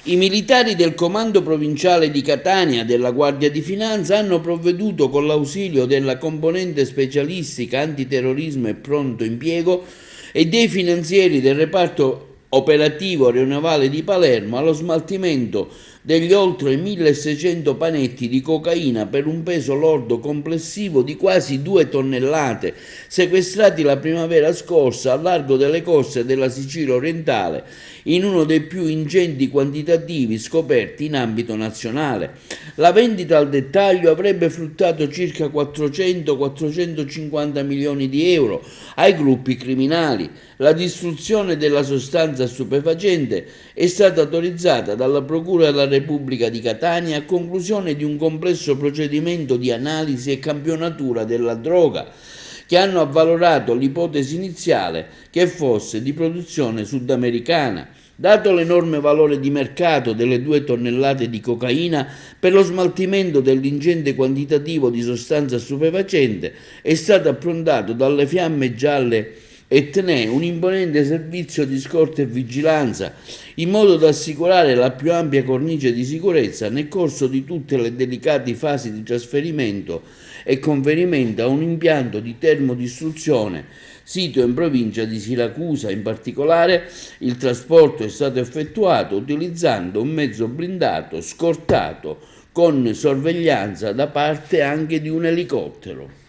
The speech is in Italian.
I militari del Comando Provinciale di Catania della Guardia di Finanza hanno provveduto con l'ausilio della componente specialistica antiterrorismo e pronto impiego e dei finanzieri del reparto operativo aeronavale di Palermo allo smaltimento degli oltre 1600 panetti di cocaina per un peso lordo complessivo di quasi 2 tonnellate, sequestrati la primavera scorsa al largo delle coste della Sicilia orientale, in uno dei più ingenti quantitativi scoperti in ambito nazionale. La vendita al dettaglio avrebbe fruttato circa 400-450 milioni di euro ai gruppi criminali. La distruzione della sostanza stupefacente è stata autorizzata dalla Procura della Repubblica di Catania a conclusione di un complesso procedimento di analisi e campionatura della droga, che hanno avvalorato l'ipotesi iniziale che fosse di produzione sudamericana. Dato l'enorme valore di mercato delle 2 tonnellate di cocaina, per lo smaltimento dell'ingente quantitativo di sostanza stupefacente è stato approntato dalle Fiamme Gialle Etnè un imponente servizio di scorta e vigilanza, in modo da assicurare la più ampia cornice di sicurezza nel corso di tutte le delicate fasi di trasferimento e conferimento a un impianto di termodistruzione sito in provincia di Siracusa. In particolare, il trasporto è stato effettuato utilizzando un mezzo blindato scortato con sorveglianza da parte anche di un elicottero.